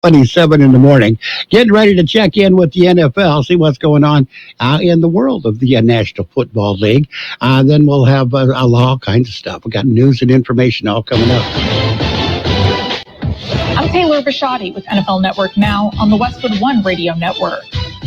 27 in the morning. Getting ready to check in with the NFL, see what's going on in the world of the National Football League. Then we'll have all kinds of stuff. We got news and information all coming up. I'm Taylor Bishotti with NFL Network Now on the Westwood One Radio Network.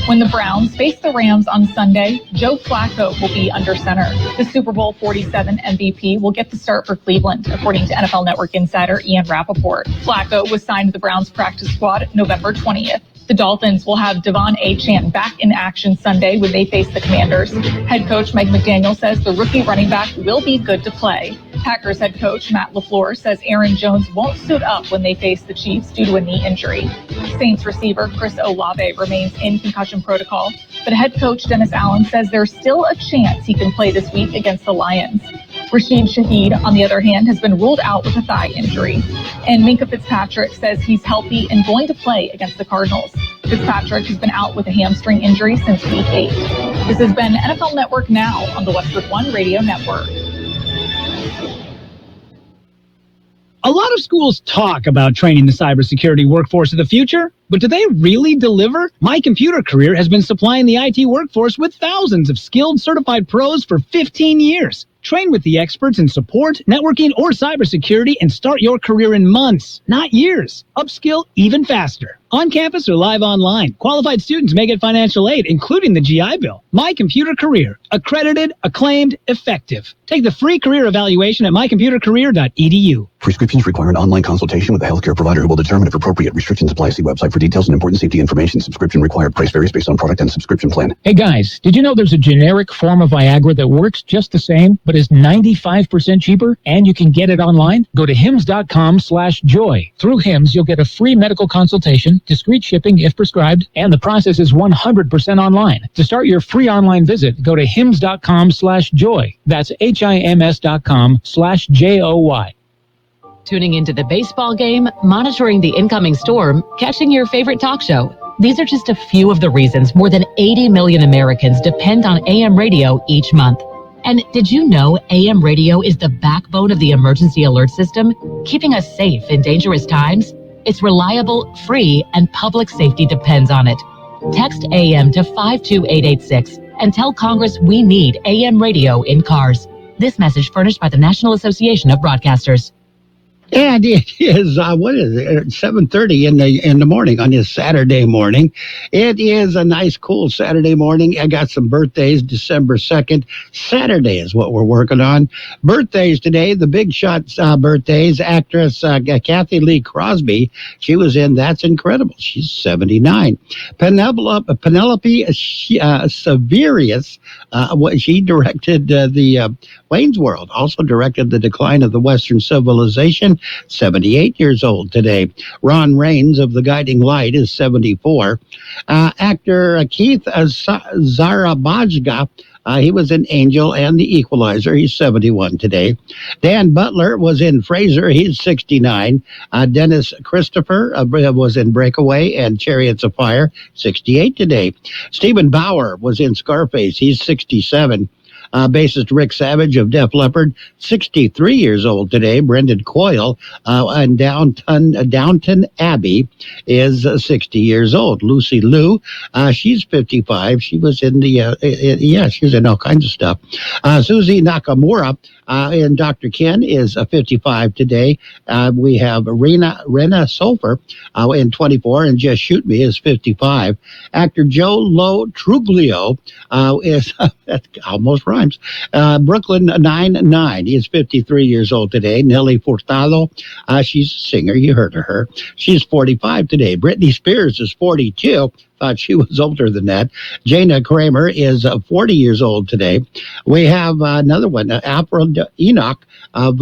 When the Browns face the Rams on Sunday, Joe Flacco will be under center. The Super Bowl 47 MVP will get the start for Cleveland, according to NFL Network insider Ian Rappaport. Flacco was signed to the Browns practice squad November 20th. The Dolphins will have Devon Achane back in action Sunday when they face the Commanders. Head coach Mike McDaniel says the rookie running back will be good to play. Packers head coach Matt LaFleur says Aaron Jones won't suit up when they face the Chiefs due to a knee injury. Saints receiver Chris Olave remains in concussion protocol, but head coach Dennis Allen says there's still a chance he can play this week against the Lions. Rashid Shaheed, on the other hand, has been ruled out with a thigh injury. And Minkah Fitzpatrick says he's healthy and going to play against the Cardinals. Fitzpatrick has been out with a hamstring injury since week 8. This has been NFL Network Now on the Westwood One Radio Network. A lot of schools talk about training the cybersecurity workforce of the future, but do they really deliver? My Computer Career has been supplying the IT workforce with thousands of skilled, certified pros for 15 years. Train with the experts in support, networking, or cybersecurity and start your career in months, not years. Upskill even faster. On campus or live online. Qualified students may get financial aid, including the GI Bill. My Computer Career. Accredited, acclaimed, effective. Take the free career evaluation at mycomputercareer.edu. Prescriptions require an online consultation with a healthcare provider who will determine if appropriate. Restrictions apply. See website for details and important safety information. Subscription required. Price varies based on product and subscription plan. Hey guys, did you know there's a generic form of Viagra that works just the same, but is 95% cheaper, and you can get it online? Go to hims.com/joy. Through Hims, you'll get a free medical consultation, discreet shipping if prescribed, and the process is 100% online. To start your free online visit, go to hims.com/joy. That's HIMS.com/JOY. Tuning into the baseball game, monitoring the incoming storm, catching your favorite talk show. These are just a few of the reasons more than 80 million Americans depend on AM radio each month. And did you know AM radio is the backbone of the emergency alert system, keeping us safe in dangerous times? It's reliable, free, and public safety depends on it. Text AM to 52886 and tell Congress we need AM radio in cars. This message furnished by the National Association of Broadcasters. And it is, 7:30 in the morning on this Saturday morning. It is a nice, cool Saturday morning. I got some birthdays. December 2nd, Saturday is what we're working on. Birthdays today, the big shots birthdays. Actress Kathy Lee Crosby, she was in That's Incredible. She's 79. Penelope Severius, she directed the Wayne's World, also directed The Decline of the Western Civilization, 78 years old today. Ron Raines of The Guiding Light is 74. Actor Keith Zarabajga, he was in Angel and The Equalizer. He's 71 today. Dan Butler was in Frasier. He's 69. Dennis Christopher was in Breakaway and Chariots of Fire, 68 today. Stephen Bauer was in Scarface. He's 67. Bassist Rick Savage of Def Leppard, 63 years old today. Brendan Coyle in Downton Abbey is 60 years old. Lucy Liu, she's 55. She was in she was in all kinds of stuff. Susie Nakamura in Dr. Ken is 55 today. We have Rena Sulfer in 24, and Just Shoot Me is 55. Actor Joe Lo Truglio is that almost rhymes. Brooklyn Nine-Nine. He is 53 years old today. Nelly Furtado, she's a singer. You heard of her. She's 45 today. Britney Spears is 42. Thought she was older than that. Jana Kramer is 40 years old today. We have another one, Alfred Enoch of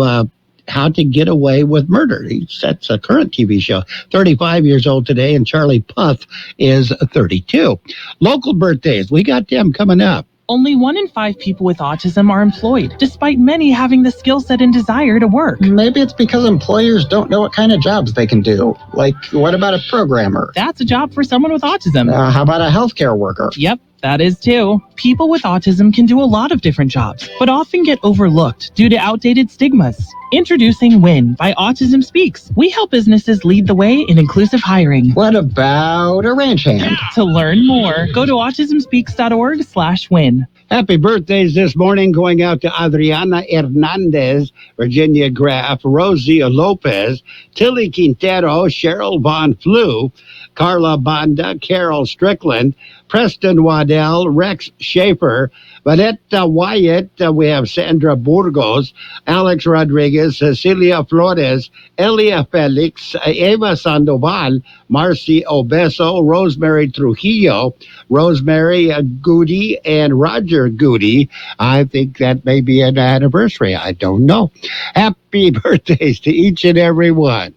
How to Get Away with Murder. That's a current TV show. 35 years old today, and Charlie Puth is 32. Local birthdays, we got them coming up. Only 1 in 5 people with autism are employed, despite many having the skill set and desire to work. Maybe it's because employers don't know what kind of jobs they can do. Like, what about a programmer? That's a job for someone with autism. How about a healthcare worker? Yep. That is too. People with autism can do a lot of different jobs, but often get overlooked due to outdated stigmas. Introducing WIN by Autism Speaks. We help businesses lead the way in inclusive hiring. What about a ranch hand? To learn more, go to autismspeaks.org/win. Happy birthdays this morning going out to Adriana Hernandez, Virginia Graff, Rosie Lopez, Tilly Quintero, Cheryl Von Flew, Carla Banda, Carol Strickland, Preston Waddell, Rex Schaefer, Vanetta Wyatt, we have Sandra Burgos, Alex Rodriguez, Cecilia Flores, Elia Felix, Eva Sandoval, Marcy Obeso, Rosemary Trujillo, Rosemary Goody, and Roger Goody. I think that may be an anniversary. I don't know. Happy birthdays to each and every one.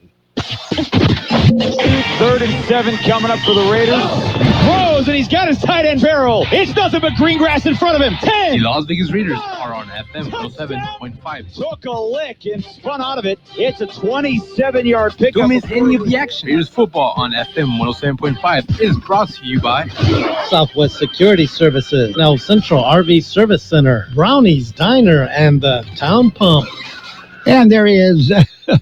3rd and 7 coming up for the Raiders. Throws, and he's got his tight end barrel. It's nothing but green grass in front of him. 10. The Las Vegas Raiders are on FM 107.5. Took a lick and spun out of it. It's a 27-yard pickup. Don't miss any of the action. Raiders football on FM 107.5 is brought to you by Southwest Security Services, El Central RV Service Center, Brownie's Diner, and the Town Pump. And there is,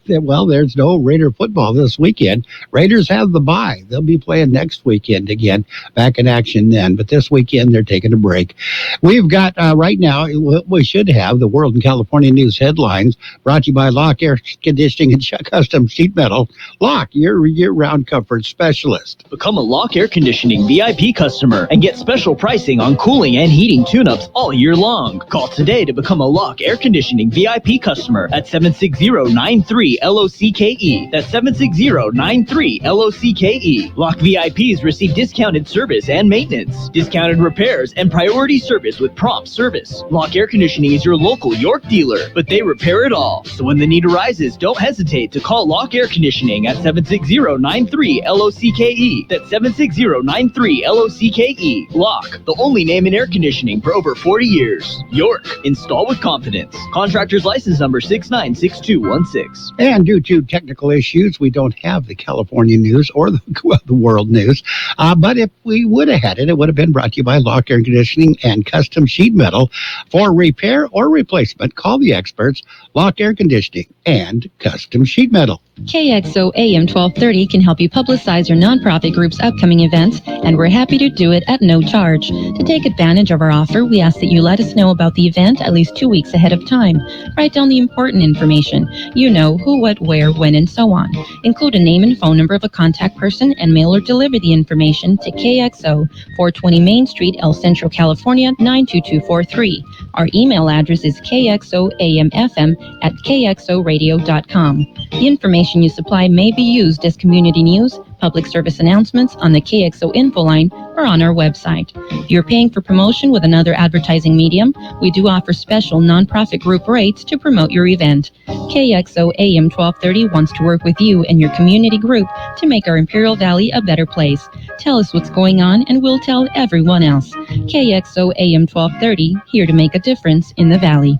well, there's no Raider football this weekend. Raiders have the bye. They'll be playing next weekend again, back in action then. But this weekend, they're taking a break. We've got, right now, we should have the World and California News headlines brought to you by Lock Air Conditioning and Custom Sheet Metal. Lock, your year-round comfort specialist. Become a Lock Air Conditioning VIP customer and get special pricing on cooling and heating tune-ups all year long. Call today to become a Lock Air Conditioning VIP customer at 760-93-LOCKE. That's 760-93-LOCKE. Lock VIPs receive discounted service and maintenance, discounted repairs, and priority service with prompt service. Lock Air Conditioning is your local York dealer, but they repair it all. So when the need arises, don't hesitate to call Lock Air Conditioning at 760-93-LOCKE. That's 760-93-LOCKE. Lock, the only name in air conditioning for over 40 years. York, install with confidence. Contractor's license number 696216. And due to technical issues, we don't have the California news or the world news. But if we would have had it, it would have been brought to you by Lock Air Conditioning and Custom Sheet Metal. For repair or replacement, call the experts, Lock Air Conditioning and Custom Sheet Metal. KXO AM 1230 can help you publicize your nonprofit group's upcoming events, and we're happy to do it at no charge. To take advantage of our offer, we ask that you let us know about the event at least 2 weeks ahead of time. Write down the important information. You know, who, what, where, when, and so on. Include a name and phone number of a contact person and mail or deliver the information to KXO, 420 Main Street, El Centro, California, 92243. Our email address is kxoamfm@kxoradio.com. The information you supply may be used as community news, public service announcements on the KXO info line, or on our website. If you're paying for promotion with another advertising medium, we do offer special nonprofit group rates to promote your event. KXO AM 1230 wants to work with you and your community group to make our Imperial Valley a better place. Tell us what's going on and we'll tell everyone else. KXO AM 1230, here to make a difference in the Valley.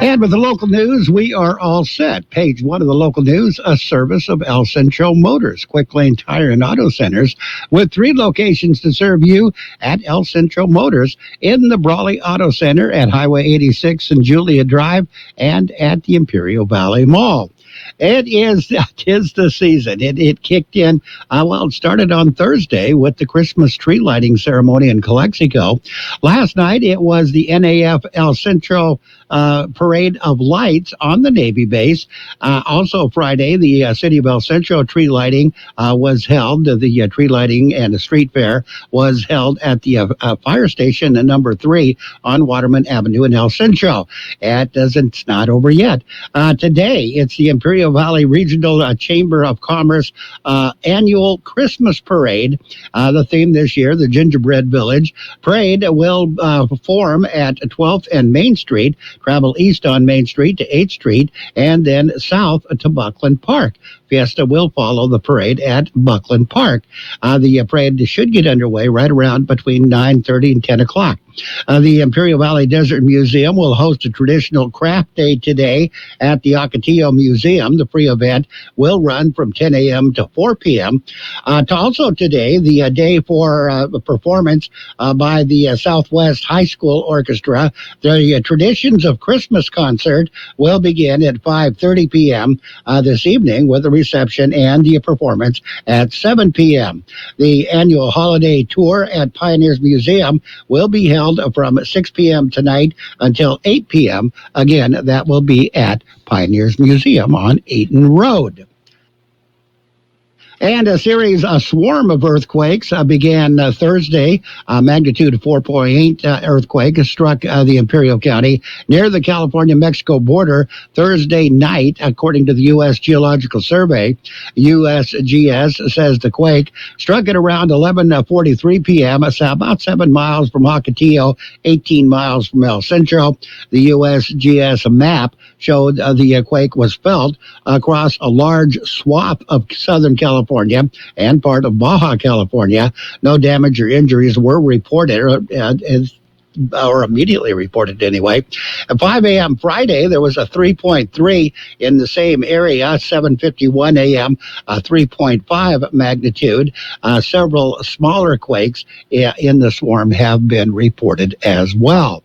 And with the local news, we are all set. Page 1 of the local news, a service of El Centro Motors, Quick Lane Tire and Auto Centers, with 3 locations to serve you at El Centro Motors in the Brawley Auto Center at Highway 86 and Julia Drive and at the Imperial Valley Mall. Tis the season. It kicked in, it started on Thursday with the Christmas tree lighting ceremony in Calexico. Last night, it was the NAF El Centro Parade of Lights on the Navy base. Also Friday, the City of El Centro tree lighting was held. The tree lighting and the street fair was held at the fire station number 3 on Waterman Avenue in El Centro. It's not over yet. Today, it's the Imperial Valley Regional Chamber of Commerce annual Christmas parade. The theme this year, the Gingerbread Village. Parade will form at 12th and Main Street, travel east on Main Street to 8th Street, and then south to Buckland Park. Fiesta will follow the parade at Buckland Park. The parade should get underway right around between 9:30 and 10 o'clock. The Imperial Valley Desert Museum will host a traditional craft day today at the Ocotillo Museum. The free event will run from 10 a.m. to 4 p.m. Also today, the day for performance by the Southwest High School Orchestra. The Traditions of Christmas concert will begin at 5:30 p.m. This evening with a reception and the performance at 7 p.m. The annual holiday tour at Pioneers Museum will be held from 6 p.m. tonight until 8 p.m. Again, that will be at Pioneers Museum on Ayton Road. And a swarm of earthquakes began Thursday. Magnitude 4.8 earthquake struck the Imperial County near the California-Mexico border Thursday night, according to the U.S. Geological Survey. USGS says the quake struck at around 11:43 p.m., about 7 miles from Ocotillo, 18 miles from El Centro. The USGS map showed the quake was felt across a large swath of Southern California and part of Baja California. No damage or injuries were reported, or immediately reported anyway. At 5 a.m. Friday, there was a 3.3 in the same area. 7:51 a.m., a 3.5 magnitude. Several smaller quakes in the swarm have been reported as well.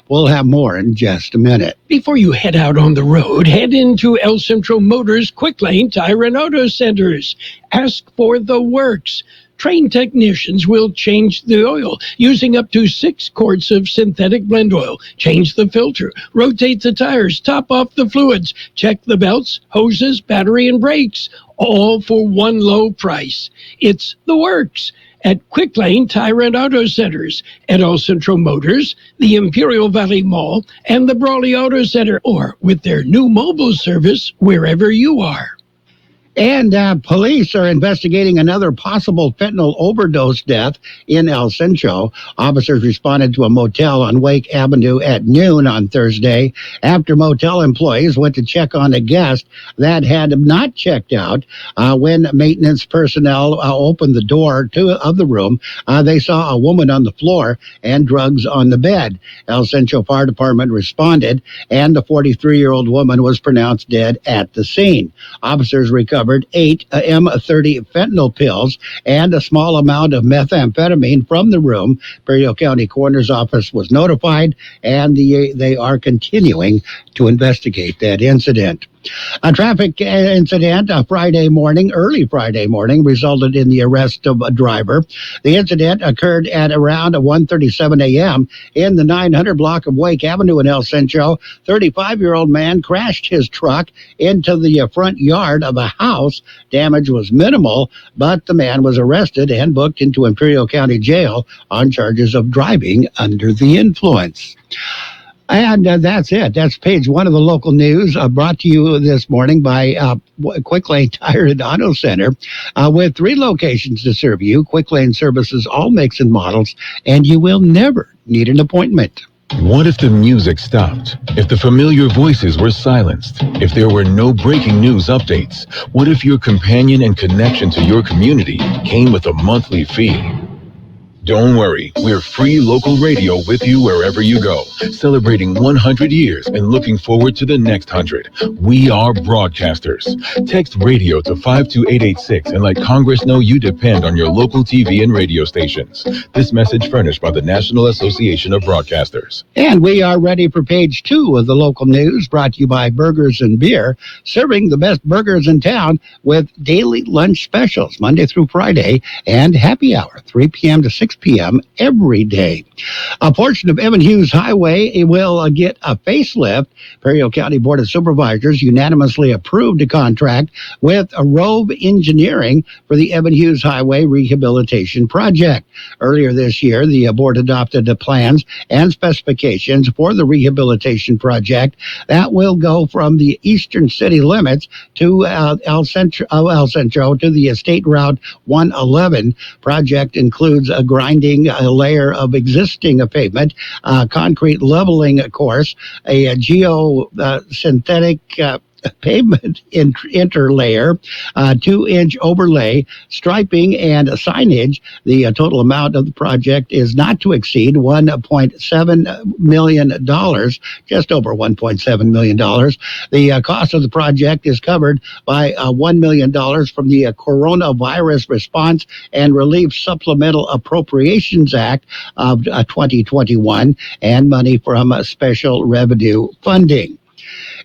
We'll have more in just a minute. Before you head out on the road, head into El Centro Motors Quick Lane Tire and Auto Centers. Ask for the works. Trained technicians will change the oil using up to 6 quarts of synthetic blend oil. Change the filter, rotate the tires, top off the fluids, check the belts, hoses, battery, and brakes, all for one low price. It's the works at Quick Lane Tire and Auto Centers, at El Centro Motors, the Imperial Valley Mall, and the Brawley Auto Center, or with their new mobile service wherever you are. And police are investigating another possible fentanyl overdose death in El Centro. Officers responded to a motel on Wake Avenue at noon on Thursday after motel employees went to check on a guest that had not checked out. When maintenance personnel opened the door of the room, they saw a woman on the floor and drugs on the bed. El Centro Fire Department responded, and the 43-year-old woman was pronounced dead at the scene. Officers recovered 8 M30 fentanyl pills and a small amount of methamphetamine from the room. Imperial County Coroner's Office was notified, and they are continuing to investigate that incident. A traffic incident early Friday morning, resulted in the arrest of a driver. The incident occurred at around 1:37 a.m. in the 900 block of Wake Avenue in El Centro. 35-year-old man crashed his truck into the front yard of a house. Damage was minimal, but the man was arrested and booked into Imperial County Jail on charges of driving under the influence. And that's it. That's page 1 of the local news, brought to you this morning by Quick Lane Tire and Auto Center, with 3 locations to serve you. Quick Lane services all makes and models, and you will never need an appointment. What if the music stopped? If the familiar voices were silenced? If there were no breaking news updates? What if your companion and connection to your community came with a monthly fee? Don't worry, we're free local radio with you wherever you go, celebrating 100 years and looking forward to the next 100. We are broadcasters. Text radio to 52886 and let Congress know you depend on your local TV and radio stations. This message furnished by the National Association of Broadcasters. And we are ready for page 2 of the local news, brought to you by Burgers and Beer, serving the best burgers in town with daily lunch specials Monday through Friday and happy hour 3 p.m. to 6 p.m. every day. A portion of Evan Hughes Highway will get a facelift. Imperial County Board of Supervisors unanimously approved a contract with Rove Engineering for the Evan Hughes Highway Rehabilitation Project. Earlier this year, the board adopted the plans and specifications for the rehabilitation project that will go from the eastern city limits to El Centro to the State Route 111. Project includes a grinding a layer of existing pavement, concrete leveling course, a geosynthetic pavement interlayer, 2-inch overlay, striping, and signage. The total amount of the project is not to exceed $1.7 million, just over $1.7 million. The cost of the project is covered by $1 million from the Coronavirus Response and Relief Supplemental Appropriations Act of 2021 and money from special revenue funding.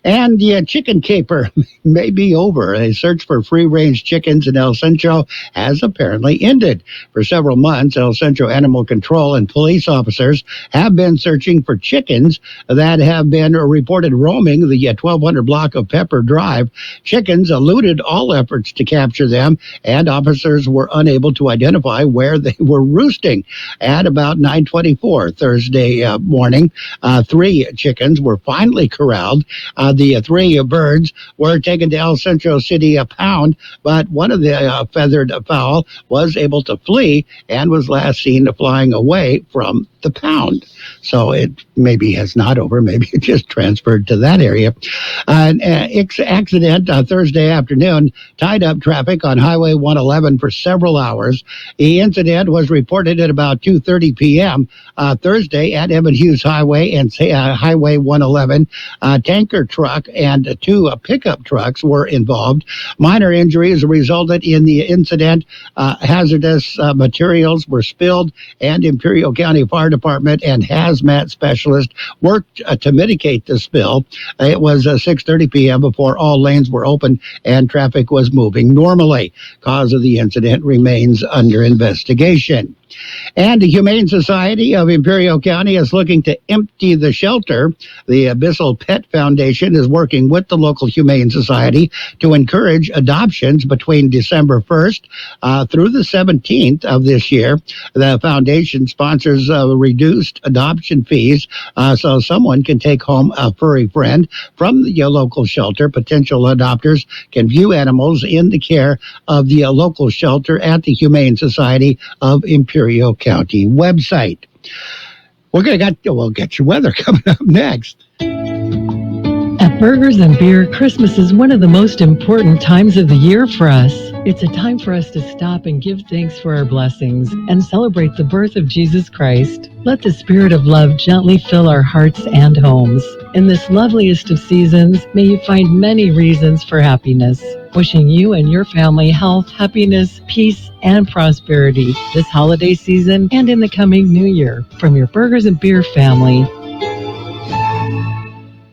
And the chicken caper may be over. A search for free-range chickens in El Centro has apparently ended. For several months, El Centro Animal Control and police officers have been searching for chickens that have been reported roaming the 1200 block of Pepper Drive. Chickens eluded all efforts to capture them, and officers were unable to identify where they were roosting. At about 9:24 Thursday morning, 3 chickens were finally corralled. The 3 birds were taken to El Centro City Pound, but one of the feathered fowl was able to flee and was last seen flying away from the pound. So it maybe has not over. Maybe it just transferred to that area. An accident Thursday afternoon tied up traffic on Highway 111 for several hours. The incident was reported at about 2:30 p.m. Thursday at Evan Hughes Highway and Highway 111. A tanker truck and 2 pickup trucks were involved. Minor injuries resulted in the incident. Hazardous materials were spilled, and Imperial County Fire Department and hazmat specialist worked to mitigate the spill. It was 6:30 p.m. before all lanes were open and traffic was moving normally. Cause of the incident remains under investigation. And the Humane Society of Imperial County is looking to empty the shelter. The Abyssal Pet Foundation is working with the local Humane Society to encourage adoptions between December 1st through the 17th of this year. The foundation sponsors reduced adoption fees so someone can take home a furry friend from the local shelter. Potential adopters can view animals in the care of the local shelter at the Humane Society of Imperial County website. We'll get your weather coming up next. At Burgers and Beer, Christmas is one of the most important times of the year for us. It's a time for us to stop and give thanks for our blessings and celebrate the birth of Jesus Christ. Let the spirit of love gently fill our hearts and homes. In this loveliest of seasons, may you find many reasons for happiness. Wishing you and your family health, happiness, peace, and prosperity this holiday season and in the coming new year. From your Burgers and Beer family.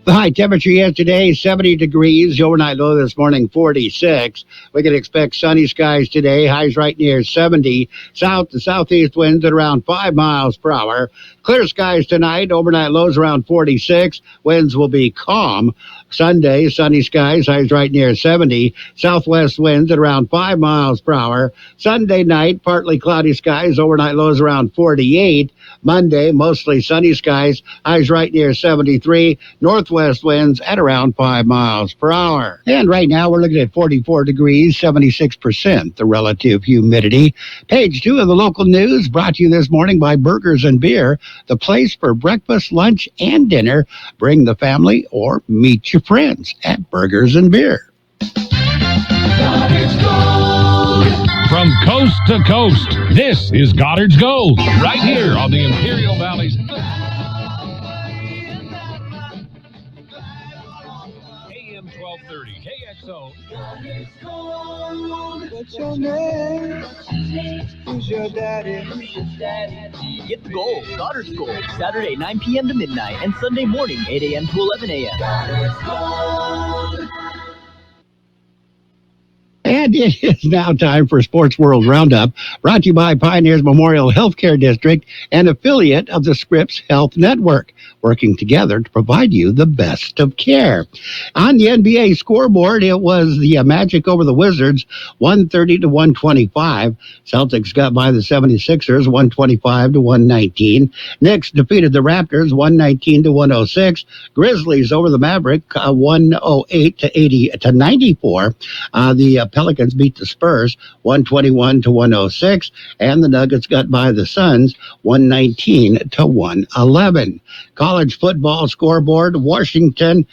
The high temperature yesterday, 70 degrees. The overnight low this morning, 46. We can expect sunny skies today. Highs right near 70. South to southeast winds at around 5 miles per hour. Clear skies tonight. Overnight lows around 46. Winds will be calm. Sunday, sunny skies. Highs right near 70. Southwest winds at around 5 miles per hour. Sunday night, partly cloudy skies. Overnight lows around 48. Monday, mostly sunny skies. Highs right near 73. Northwest winds at around 5 miles per hour. And right now we're looking at 44 degrees, 76% the relative humidity. Page 2 of the local news brought to you this morning by Burgers and Beer, the place for breakfast, lunch, and dinner. Bring the family or meet your friends at Burgers and Beer. From coast to coast, this is Goddard's Gold, right here on the Imperial Valley's AM 1230 KXO. What's your name? Who's your daddy? Get the gold, Goddard's Gold, Saturday 9 p.m. to midnight and Sunday morning 8 a.m. to 11 a.m. Goddard's Gold. And it is now time for Sports World Roundup, brought to you by Pioneers Memorial Healthcare District, an affiliate of the Scripps Health Network, working together to provide you the best of care. On the NBA scoreboard, it was the Magic over the Wizards, 130-125. Celtics got by the 76ers, 125-119. Knicks defeated the Raptors, 119-106. Grizzlies over the Maverick, 108-94. The Pelicans beat the Spurs 121-106, and the Nuggets got by the Suns 119-111. College football scoreboard, Washington,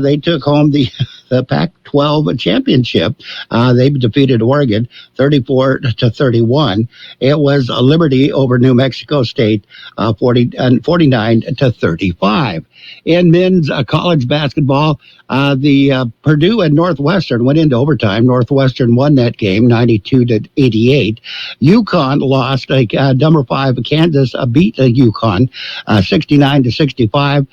they took home the the Pac-12 championship. They defeated Oregon 34-31. It was Liberty over New Mexico State 49-35. In men's college basketball, the Purdue and Northwestern went into overtime. Northwestern won that game 92-88. UConn lost. Number 5 Kansas beat UConn 69-65.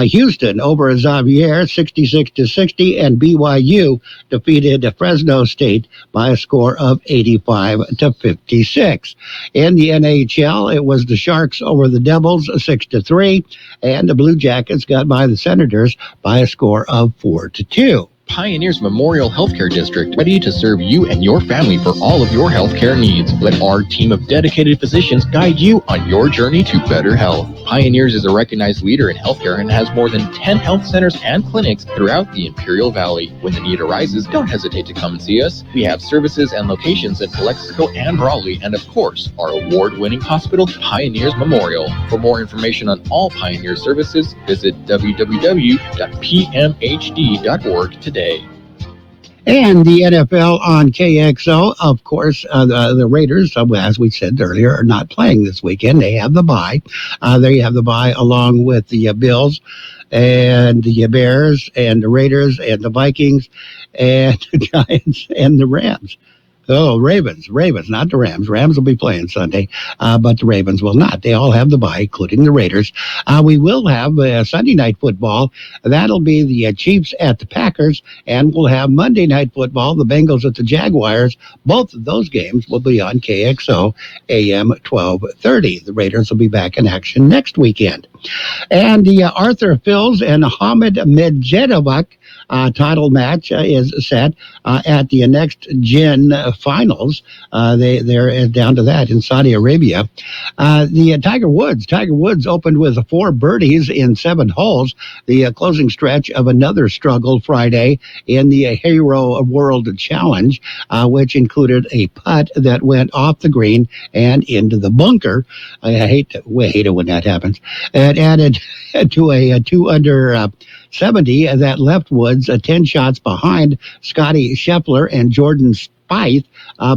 Houston over Xavier 66-60, and BYU defeated Fresno State by a score of 85-56. In the NHL, it was the Sharks over the Devils 6-3, and the Blue Jackets got by the Senators by a score of 4-2. Pioneers Memorial Healthcare District, ready to serve you and your family for all of your healthcare needs. Let our team of dedicated physicians guide you on your journey to better health. Pioneers is a recognized leader in healthcare and has more than 10 health centers and clinics throughout the Imperial Valley. When the need arises, don't hesitate to come and see us. We have services and locations in Calexico and Raleigh, and of course, our award-winning hospital, Pioneers Memorial. For more information on all Pioneer services, visit www.pmhd.org today. And the NFL on KXO, of course, the Raiders, as we said earlier, are not playing this weekend. They have the bye. They have the bye along with the Bills and the Bears and the Raiders and the Vikings and the Giants and the Rams. Oh, Ravens, not the Rams. Rams will be playing Sunday, but the Ravens will not. They all have the bye, including the Raiders. We will have Sunday night football. That'll be the Chiefs at the Packers, and we'll have Monday night football, the Bengals at the Jaguars. Both of those games will be on KXO AM 1230. The Raiders will be back in action next weekend. And the Arthur Fils and Hamid Medjedovic title match is set at the next gen finals. They're down to that in Saudi Arabia. The Tiger Woods opened with 4 birdies in 7 holes. The closing stretch of another struggle Friday in the Hero World Challenge, which included a putt that went off the green and into the bunker. I hate it when that happens. It added to a 2 under 70 that left Woods 10 shots behind Scotty Scheffler and Jordan Spieth,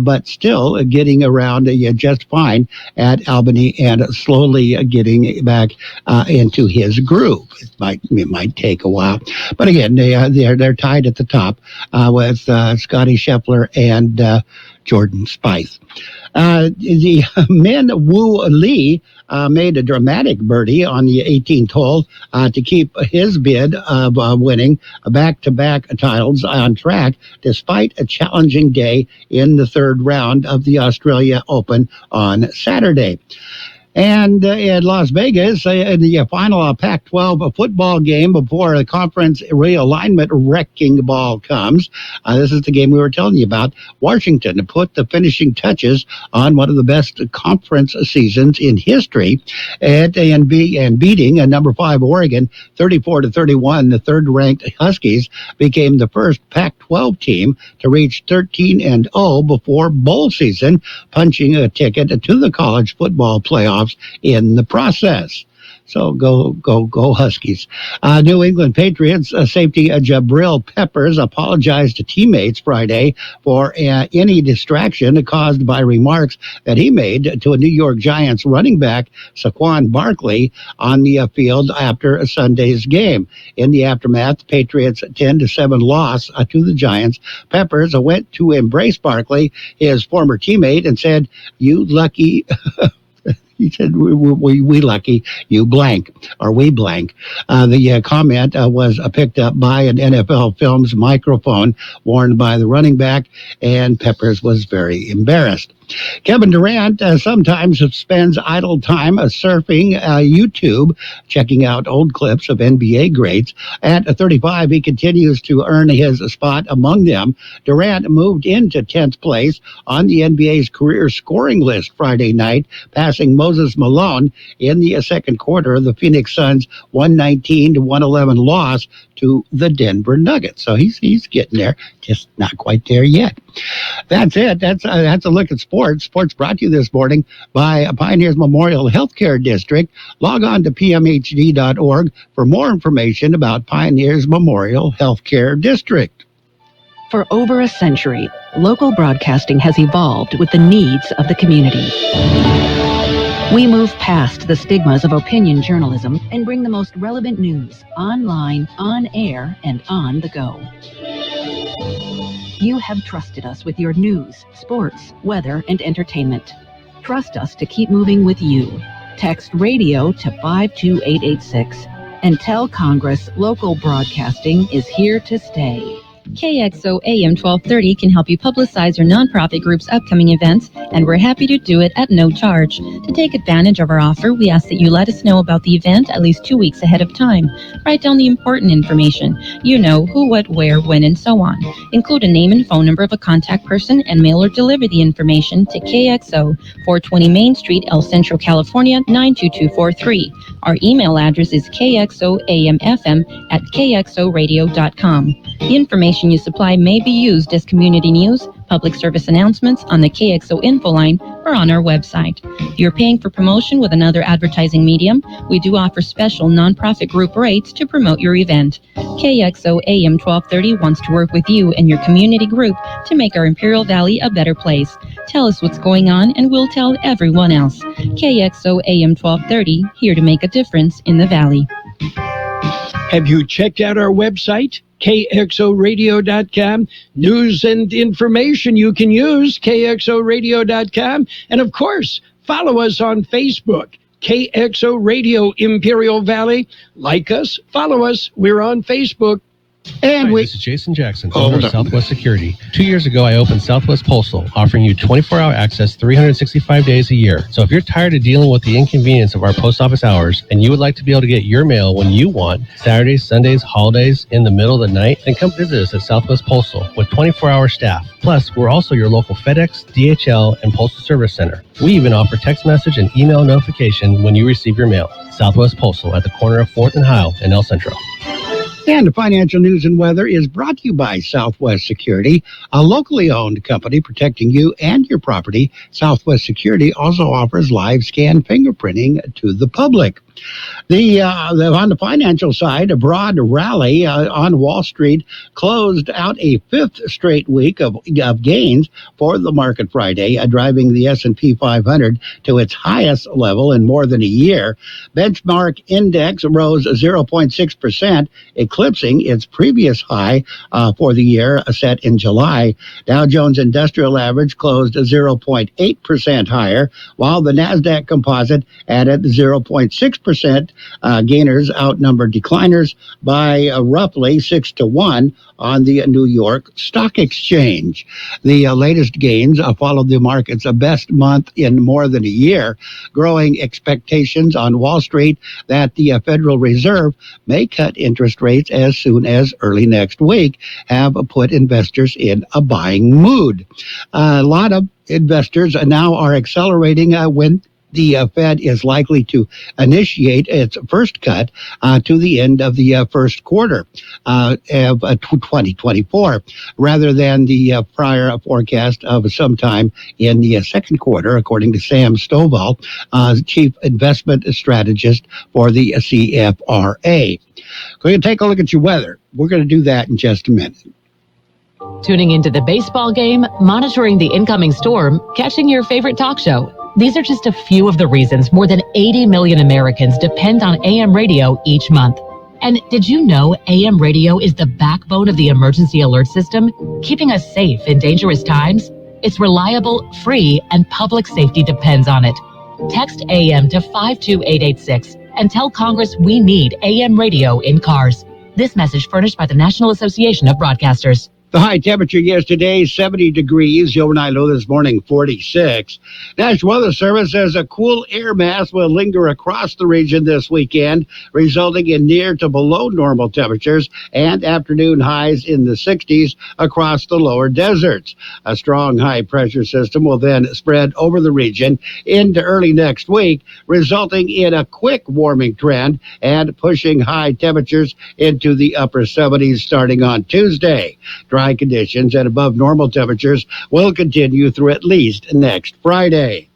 but still getting around just fine at Albany and slowly getting back into his groove. It might take a while, but again, they're tied at the top with Scotty Scheffler and Jordan Spieth. The men Woo Lee made a dramatic birdie on the 18th hole to keep his bid of winning back-to-back titles on track, despite a challenging day in the 3rd round of the Australia Open on Saturday. And in Las Vegas, in the final Pac-12 football game before the conference realignment wrecking ball comes, this is the game we were telling you about. Washington put the finishing touches on one of the best conference seasons in history, and beating number 5 Oregon 34-31. The 3rd-ranked Huskies became the first Pac-12 team to reach 13-0 before bowl season, punching a ticket to the college football playoffs in the process. So go Huskies. New England Patriots safety Jabril Peppers apologized to teammates Friday for any distraction caused by remarks that he made to a New York Giants running back, Saquon Barkley, on the field after Sunday's game. In the aftermath, Patriots' 10-7 loss to the Giants. Peppers went to embrace Barkley, his former teammate, and said, "You lucky." He said, we lucky, you blank, or we blank. The comment was picked up by an NFL Films microphone worn by the running back, and Peppers was very embarrassed. Kevin Durant sometimes spends idle time surfing YouTube, checking out old clips of NBA greats. At 35, he continues to earn his spot among them. Durant moved into 10th place on the NBA's career scoring list Friday night, passing Moses Malone in the second quarter of the Phoenix Suns' 119-111 loss to the Denver Nuggets. So he's getting there, just not quite there yet. That's it. That's a look at sports. Sports brought to you this morning by Pioneers Memorial Healthcare District. Log on to pmhd.org for more information about Pioneers Memorial Healthcare District. For over a century, local broadcasting has evolved with the needs of the community. We move past the stigmas of opinion journalism and bring the most relevant news online, on air, and on the go. You have trusted us with your news, sports, weather, and entertainment. Trust us to keep moving with you. Text radio to 52886 and tell Congress local broadcasting is here to stay. KXO AM 1230 can help you publicize your nonprofit group's upcoming events, and we're happy to do it at no charge. To take advantage of our offer, we ask that you let us know about the event at least 2 weeks ahead of time. Write down the important information. You know, who, what, where, when, and so on. Include a name and phone number of a contact person and mail or deliver the information to KXO, 420 Main Street, El Centro, California, 92243. Our email address is kxoamfm@kxoradio.com. The information you supply may be used as community news, public service announcements on the KXO info line, or on our website. If you're paying for promotion with another advertising medium, we do offer special nonprofit group rates to promote your event. KXO AM 1230 wants to work with you and your community group to make our Imperial Valley a better place. Tell us what's going on and we'll tell everyone else. KXO AM 1230, here to make a difference in the Valley. Have you checked out our website? KXORadio.com. News and information you can use, KXORadio.com. And of course, follow us on Facebook, KXO Radio Imperial Valley. Like us, follow us. We're on Facebook. And this is Jason Jackson, owner of Southwest Security. 2 years ago, I opened Southwest Postal, offering you 24-hour access 365 days a year. So if you're tired of dealing with the inconvenience of our post office hours and you would like to be able to get your mail when you want, Saturdays, Sundays, holidays, in the middle of the night, then come visit us at Southwest Postal with 24-hour staff. Plus, we're also your local FedEx, DHL, and Postal Service Center. We even offer text message and email notification when you receive your mail. Southwest Postal at the corner of 4th and Heil in El Centro. And the financial news and weather is brought to you by Southwest Security, a locally owned company protecting you and your property. Southwest Security also offers live scan fingerprinting to the public. On the financial side, a broad rally on Wall Street closed out a fifth straight week of gains for the market Friday, driving the S&P 500 to its highest level in more than a year. Benchmark index rose 0.6%, eclipsing its previous high for the year set in July. Dow Jones Industrial Average closed 0.8% higher, while the NASDAQ Composite added 0.6%. Gainers outnumbered decliners by roughly 6-1 on the New York Stock Exchange. The latest gains followed the market's best month in more than a year, growing expectations on Wall Street that the Federal Reserve may cut interest rates as soon as early next week have put investors in a buying mood. A lot of investors now are accelerating when the Fed is likely to initiate its first cut to the end of the first quarter of 2024, rather than the prior forecast of sometime in the second quarter, according to Sam Stovall, chief investment strategist for the CFRA. We're going to take a look at your weather. We're going to do that in just a minute. Tuning into the baseball game, monitoring the incoming storm, catching your favorite talk show. These are just a few of the reasons more than 80 million Americans depend on AM radio each month. And did you know AM radio is the backbone of the emergency alert system, keeping us safe in dangerous times? It's reliable, free, and public safety depends on it. Text AM to 52886 and tell Congress we need AM radio in cars. This message furnished by the National Association of Broadcasters. The high temperature yesterday, 70 degrees. The overnight low this morning, 46. National Weather Service says a cool air mass will linger across the region this weekend, resulting in near to below normal temperatures and afternoon highs in the 60s across the lower deserts. A strong high-pressure system will then spread over the region into early next week, resulting in a quick warming trend and pushing high temperatures into the upper 70s starting on Tuesday. Dry conditions and above normal temperatures will continue through at least next Friday.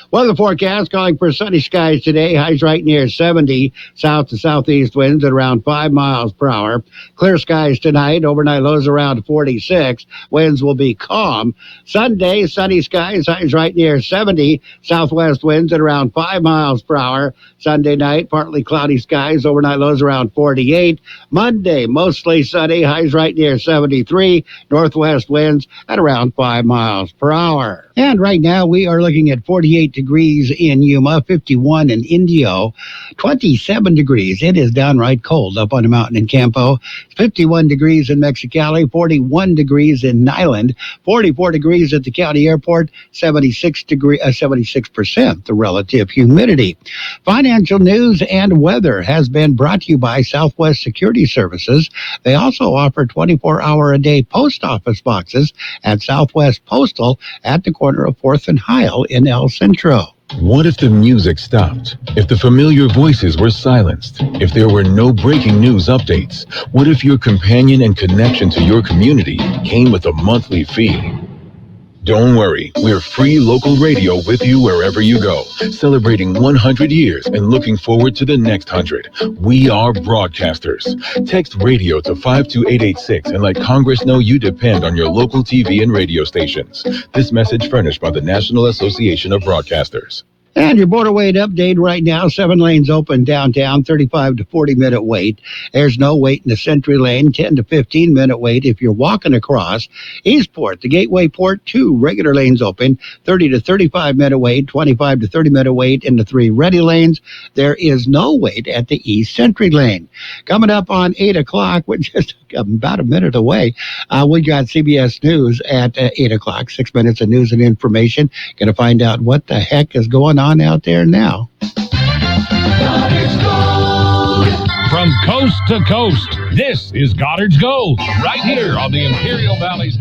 Weather forecast calling for sunny skies today. Highs right near 70. South to southeast winds at around 5 miles per hour. Clear skies tonight. Overnight lows around 46. Winds will be calm. Sunday, sunny skies. Highs right near 70. Southwest winds at around 5 miles per hour. Sunday night, partly cloudy skies. Overnight lows around 48. Monday, mostly sunny. Highs right near 73. Northwest winds at around 5 miles per hour. And right now we are looking at 48 degrees in Yuma, 51 in Indio, 27 degrees. It is downright cold up on the mountain in Campo. 51 degrees in Mexicali, 41 degrees in Nyland, 44 degrees at the county airport, 76% the relative humidity. Financial news and weather has been brought to you by Southwest Security Services. They also offer 24-hour-a-day post office boxes at Southwest Postal at the corner of 4th and Heil in El Centro. What if the music stopped? If the familiar voices were silenced? If there were no breaking news updates? What if your companion and connection to your community came with a monthly fee? Don't worry, we're free local radio with you wherever you go, celebrating 100 years and looking forward to the next 100. We are broadcasters. Text radio to 52886 and let Congress know you depend on your local TV and radio stations. This message furnished by the National Association of Broadcasters. And your border wait update right now, 7 lanes open downtown, 35 to 40-minute wait. There's no wait in the Century Lane, 10 to 15-minute wait if you're walking across. Eastport, the Gateway Port, 2 regular lanes open, 30 to 35-minute wait, 25 to 30-minute wait in the 3 ready lanes. There is no wait at the East Century Lane. Coming up on 8 o'clock, we're just about a minute away, we got CBS News at 8 o'clock, 6 minutes of news and information. Going to find out what the heck is going on out there now. From coast to coast, this is Goddard's Gold, right here on the Imperial Valley's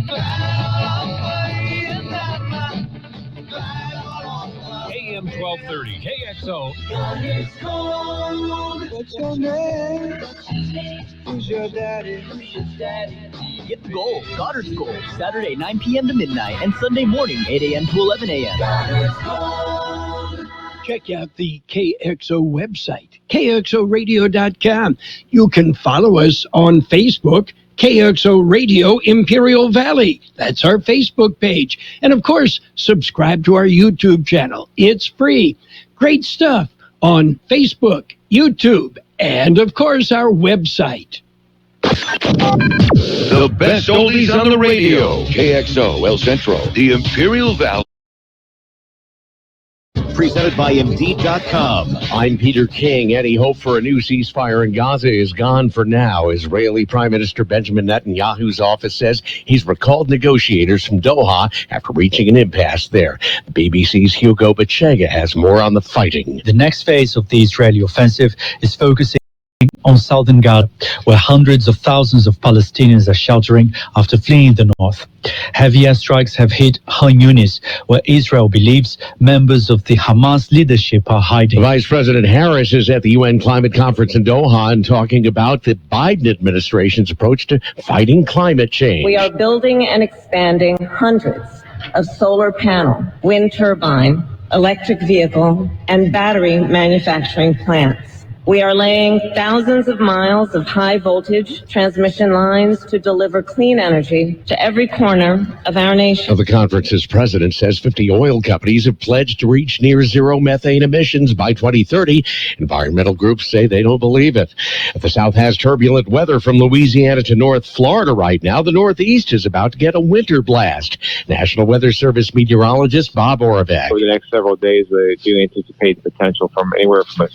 AM 1230 KXO. What's your name? Who's your daddy? Get the gold, Goddard's Gold, Saturday 9 p.m. to midnight and Sunday morning 8 a.m. to 11 a.m. Check out the KXO website, kxoradio.com. You can follow us on Facebook, KXO Radio Imperial Valley. That's our Facebook page. And of course, subscribe to our YouTube channel. It's free. Great stuff on Facebook, YouTube, and of course, our website. The best oldies on the radio. KXO El Centro, the Imperial Valley. Presented by Indeed.com. I'm Peter King. Any hope for a new ceasefire in Gaza is gone for now. Israeli Prime Minister Benjamin Netanyahu's office says he's recalled negotiators from Doha after reaching an impasse there. The BBC's Hugo Bachega has more on the fighting. The next phase of the Israeli offensive is focusing on southern Gaza, where hundreds of thousands of Palestinians are sheltering after fleeing the north. Heavy airstrikes have hit Khan Yunis, where Israel believes members of the Hamas leadership are hiding. Vice President Harris is at the UN Climate Conference in Doha and talking about the Biden administration's approach to fighting climate change. We are building and expanding hundreds of solar panel, wind turbine, electric vehicle, and battery manufacturing plants. We are laying thousands of miles of high-voltage transmission lines to deliver clean energy to every corner of our nation. The conference's president says 50 oil companies have pledged to reach near-zero methane emissions by 2030. Environmental groups say they don't believe it. The South has turbulent weather from Louisiana to North Florida right now. The Northeast is about to get a winter blast. National Weather Service meteorologist Bob Oravec. Over the next several days, they do anticipate potential from anywhere from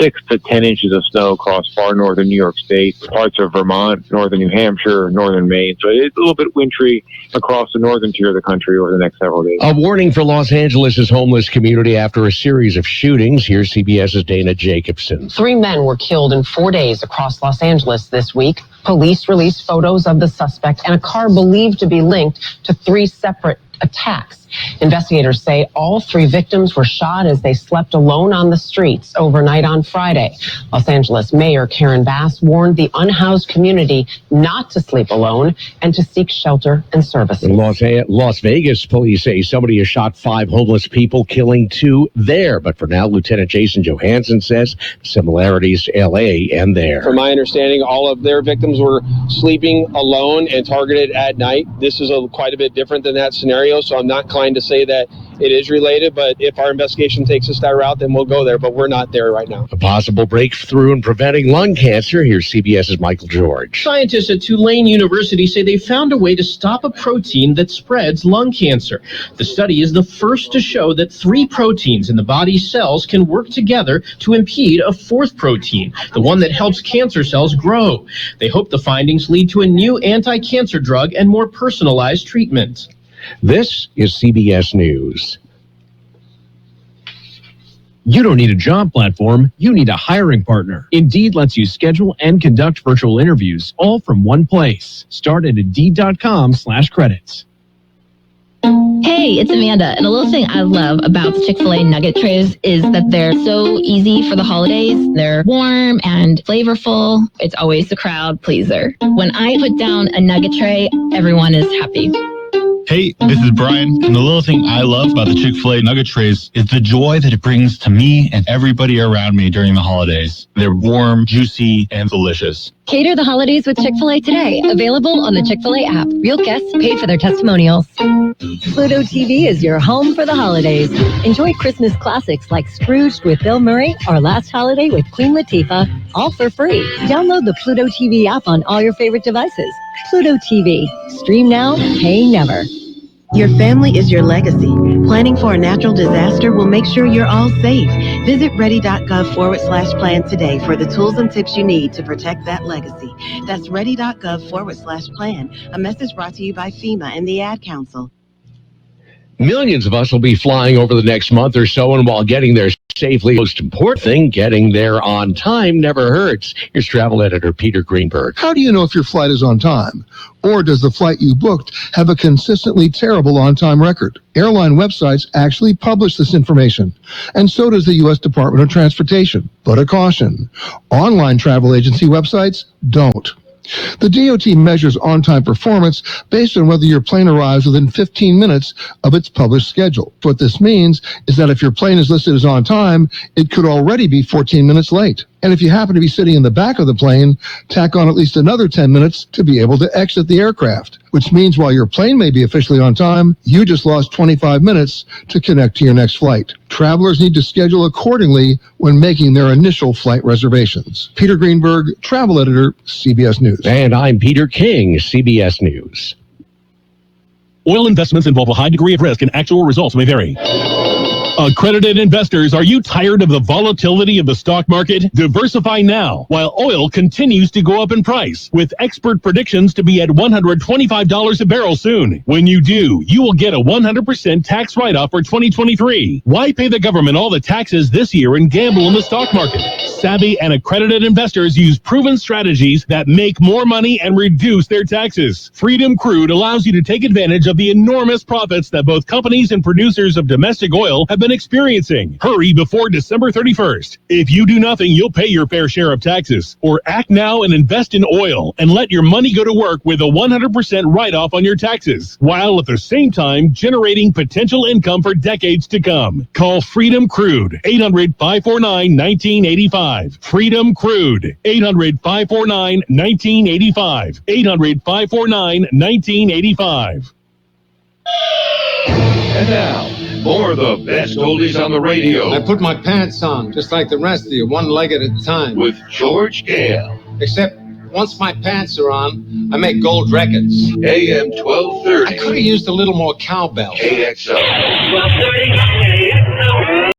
6 to 10 inches of snow across far northern New York State, parts of Vermont, northern New Hampshire, northern Maine. So it's a little bit wintry across the northern tier of the country over the next several days. A warning for Los Angeles' homeless community after a series of shootings. Here's CBS's Dana Jacobson. 3 men were killed in 4 days across Los Angeles this week. Police released photos of the suspect and a car believed to be linked to 3 separate attacks. Investigators say all 3 victims were shot as they slept alone on the streets overnight on Friday. Los Angeles Mayor Karen Bass warned the unhoused community not to sleep alone and to seek shelter and services. Las Vegas police say somebody has shot 5 homeless people, killing 2 there. But for now, Lieutenant Jason Johansson says similarities to L.A. and there. From my understanding, all of their victims were sleeping alone and targeted at night. This is quite a bit different than that scenario, so I'm not inclined to say that it is related, but if our investigation takes us that route, then we'll go there, but we're not there right now. A possible breakthrough in preventing lung cancer. Here's CBS's Michael George. Scientists at Tulane University say they found a way to stop a protein that spreads lung cancer. The study is the first to show that 3 proteins in the body's cells can work together to impede a 4th protein, the one that helps cancer cells grow. They hope the findings lead to a new anti-cancer drug and more personalized treatment. This is CBS News. You don't need a job platform, you need a hiring partner. Indeed lets you schedule and conduct virtual interviews, all from one place. Start at Indeed.com/credits. Hey, it's Amanda, and a little thing I love about the Chick-fil-A nugget trays is that they're so easy for the holidays. They're warm and flavorful. It's always the crowd pleaser. When I put down a nugget tray, everyone is happy. Hey, this is Brian, and the little thing I love about the Chick-fil-A nugget trays is the joy that it brings to me and everybody around me during the holidays. They're warm, juicy, and delicious. Cater the holidays with Chick-fil-A today. Available on the Chick-fil-A app. Real guests paid for their testimonials. Pluto TV is your home for the holidays. Enjoy Christmas classics like Scrooged with Bill Murray or Last Holiday with Queen Latifah, all for free. Download the Pluto TV app on all your favorite devices. Pluto TV. Stream now, pay never. Your family is your legacy. Planning for a natural disaster will make sure you're all safe. Visit ready.gov/plan today for the tools and tips you need to protect that legacy. That's ready.gov/plan. A message brought to you by FEMA and the Ad Council. Millions of us will be flying over the next month or so, and while getting there safely, most important thing, getting there on time never hurts. Here's travel editor Peter Greenberg. How do you know if your flight is on time? Or does the flight you booked have a consistently terrible on-time record? Airline websites actually publish this information, and so does the U.S. Department of Transportation. But a caution, online travel agency websites don't. The DOT measures on-time performance based on whether your plane arrives within 15 minutes of its published schedule. What this means is that if your plane is listed as on time, it could already be 14 minutes late. And if you happen to be sitting in the back of the plane, tack on at least another 10 minutes to be able to exit the aircraft, which means while your plane may be officially on time, you just lost 25 minutes to connect to your next flight. Travelers need to schedule accordingly when making their initial flight reservations. Peter Greenberg, travel editor, CBS News. And I'm Peter King, CBS News. Oil investments involve a high degree of risk and actual results may vary. Accredited investors, are you tired of the volatility of the stock market? Diversify now while oil continues to go up in price, with expert predictions to be at $125 a barrel soon. When you do, you will get a 100% tax write-off for 2023. Why pay the government all the taxes this year and gamble in the stock market? Savvy and accredited investors use proven strategies that make more money and reduce their taxes. Freedom Crude allows you to take advantage of the enormous profits that both companies and producers of domestic oil have been experiencing. Hurry before December 31st. If you do nothing, you'll pay your fair share of taxes. Or act now and invest in oil and let your money go to work with a 100% write-off on your taxes, while at the same time generating potential income for decades to come. Call Freedom Crude, 800-549-1985. Freedom Crude, 800-549-1985. 800-549-1985. And now, more of the best oldies on the radio. I put my pants on, just like the rest of you, one leg at a time. With George Gale. Except, once my pants are on, I make gold records. AM 1230. I could have used a little more cowbell. KXO. 1230.